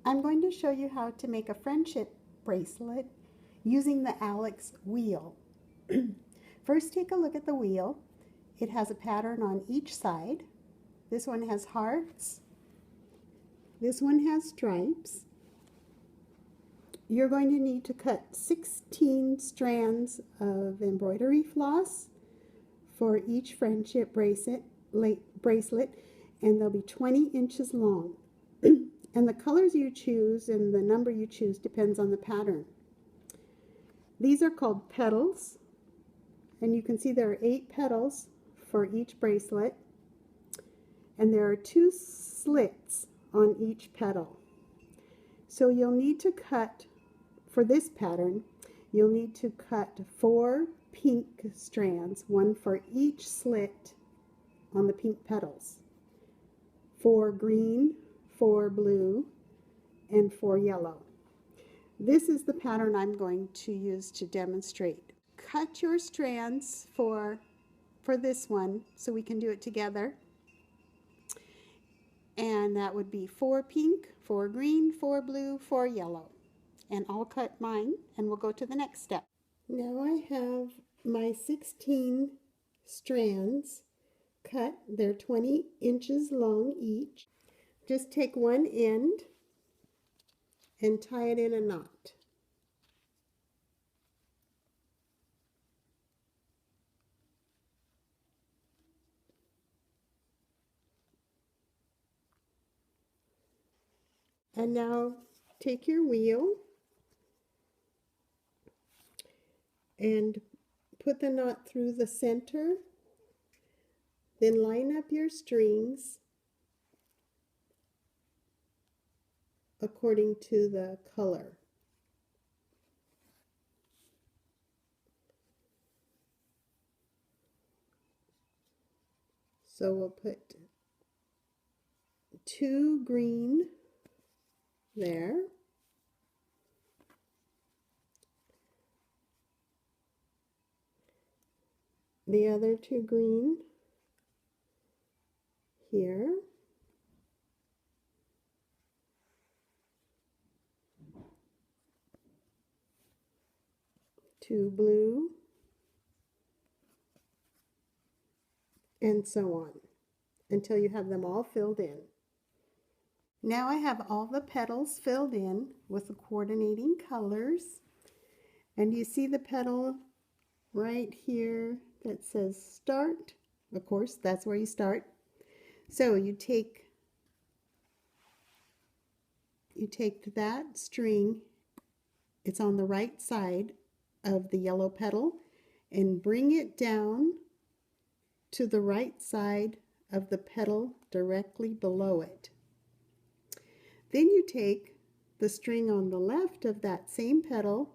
I'm going to show you how to make a friendship bracelet using the Alex wheel. First, take a look at the wheel. It has a pattern on each side. This one has hearts. This one has stripes. You're going to need to cut 16 strands of embroidery floss for each friendship bracelet, and they'll be 20 inches long. And the colors you choose and the number you choose depends on the pattern. These are called petals, and you can see there are 8 petals for each bracelet, and there are 2 slits on each petal. So you'll need to cut, for this pattern, you'll need to cut 4 pink strands, one for each slit on the pink petals, 4 green, 4 blue, and 4 yellow. This is the pattern I'm going to use to demonstrate. Cut your strands for this one so we can do it together. And that would be 4 pink, 4 green, 4 blue, 4 yellow. And I'll cut mine and we'll go to the next step. Now I have my 16 strands cut. They're 20 inches long each. Just take one end and tie it in a knot. And now take your wheel and put the knot through the center. Then line up your strings according to the color. So we'll put 2 green there. The other 2 green here. 2 blue, and so on, until you have them all filled in. Now I have all the petals filled in with the coordinating colors, and you see the petal right here that says start. Of course, that's where you start. So you take that string, it's on the right side of the yellow petal, and bring it down to the right side of the petal directly below it. Then you take the string on the left of that same petal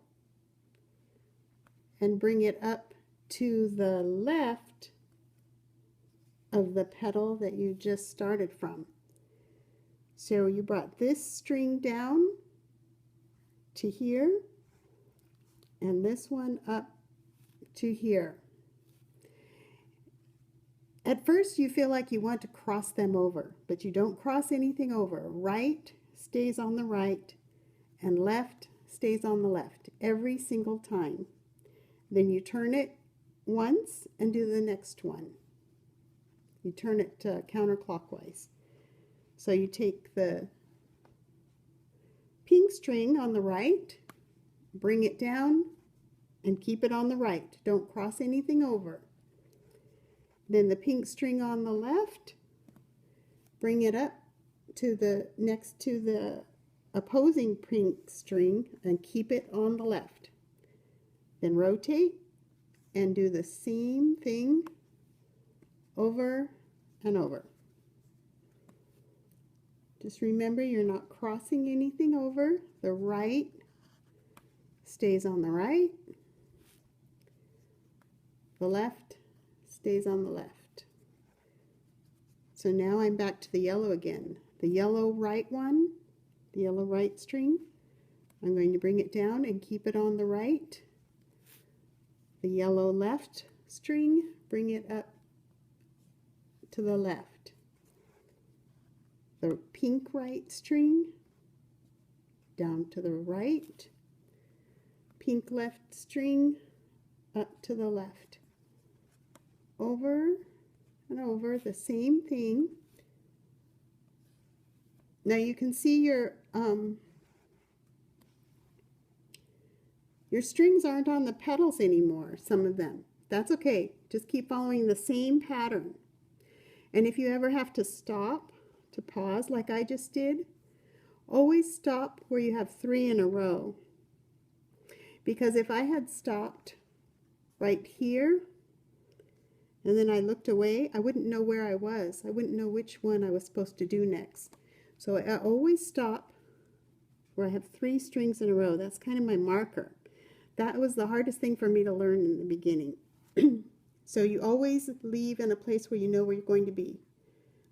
and bring it up to the left of the petal that you just started from. So you brought this string down to here and this one up to here. At first you feel like you want to cross them over, but you don't cross anything over. Right stays on the right and left stays on the left every single time. Then you turn it once and do the next one. You turn it counterclockwise. So you take the pink string on the right, bring it down, and keep it on the right. Don't cross anything over. Then the pink string on the left, bring it up to the next to the opposing pink string and keep it on the left. Then rotate and do the same thing over and over. Just remember, you're not crossing anything over. The right stays on the right. The left stays on the left. So now I'm back to the yellow again. The yellow right one, the yellow right string, I'm going to bring it down and keep it on the right. The yellow left string, bring it up to the left. The pink right string, down to the right, pink left string up to the left, over and over, the same thing. Now you can see your strings aren't on the petals anymore, some of them. That's okay, just keep following the same pattern. And if you ever have to stop, to pause like I just did, always stop where you have 3 in a row. Because if I had stopped right here, and then I looked away, I wouldn't know where I was. I wouldn't know which one I was supposed to do next. So I always stop where I have 3 strings in a row. That's kind of my marker. That was the hardest thing for me to learn in the beginning. So you always leave in a place where you know where you're going to be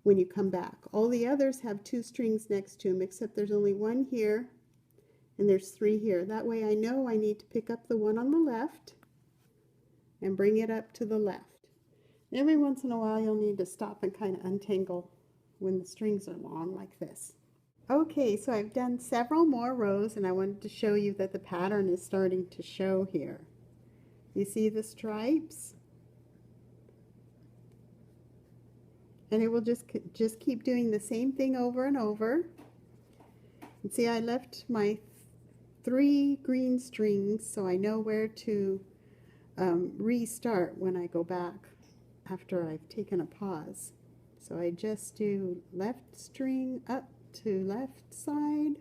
when you come back. All the others have 2 strings next to them, except there's only 1 here and there's 3 here. That way I know I need to pick up the one on the left and bring it up to the left. Every once in a while you'll need to stop and kind of untangle when the strings are long like this. Okay, so I've done several more rows and I wanted to show you that the pattern is starting to show here. You see the stripes? And it will just keep doing the same thing over and over. And see, I left my 3 green strings so I know where to restart when I go back after I've taken a pause. So I just do left string up to left side,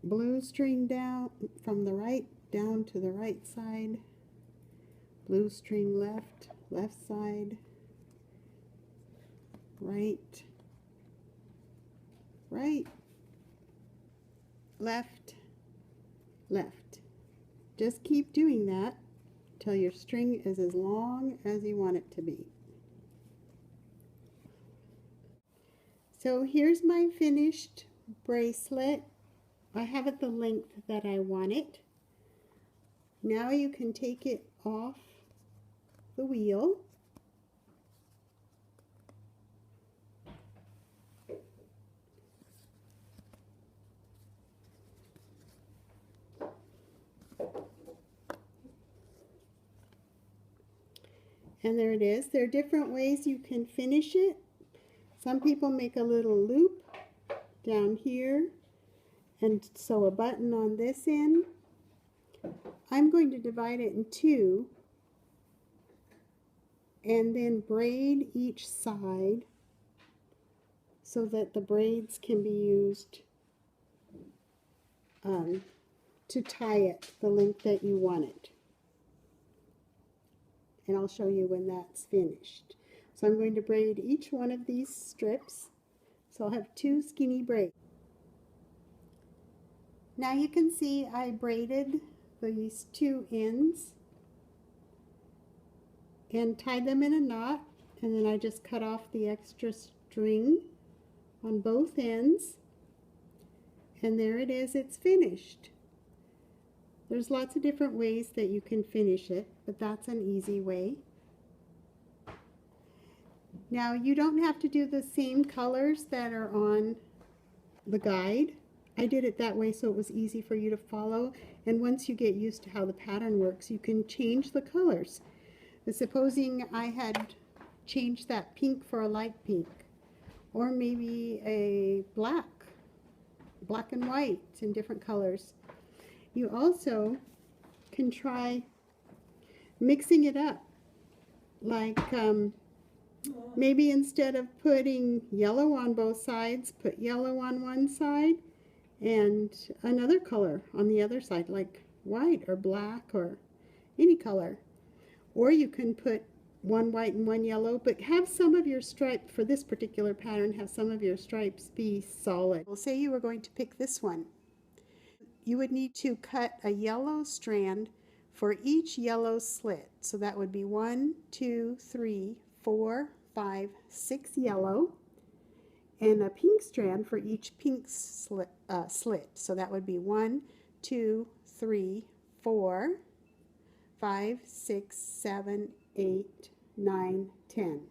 blue string down from the right down to the right side, blue string left, left side, right, right, left, left. Just keep doing that until your string is as long as you want it to be. So here's my finished bracelet. I have it the length that I want it. Now you can take it off the wheel. And there it is. There are different ways you can finish it. Some people make a little loop down here and sew a button on this end. I'm going to divide it in 2 and then braid each side so that the braids can be used to tie it the length that you want it. And I'll show you when that's finished. So I'm going to braid each one of these strips. So I'll have 2 skinny braids. Now you can see I braided these 2 ends and tied them in a knot, and then I just cut off the extra string on both ends, and there it is, it's finished. There's lots of different ways that you can finish it, but that's an easy way. Now you don't have to do the same colors that are on the guide. I did it that way so it was easy for you to follow, and once you get used to how the pattern works, you can change the colors. But supposing I had changed that pink for a light pink, or maybe a black and white in different colors. You also can try mixing it up, like maybe instead of putting yellow on both sides, put yellow on one side and another color on the other side, like white or black or any color. Or you can put one white and one yellow, but have some of your stripe, for this particular pattern, have some of your stripes be solid. Well, say you were going to pick this one. You would need to cut a yellow strand for each yellow slit. So that would be 1, 2, 3, 4, 5, 6 yellow, and a pink strand for each pink slit. So that would be 1, 2, 3, 4, 5, 6, 7, 8, 9, 10.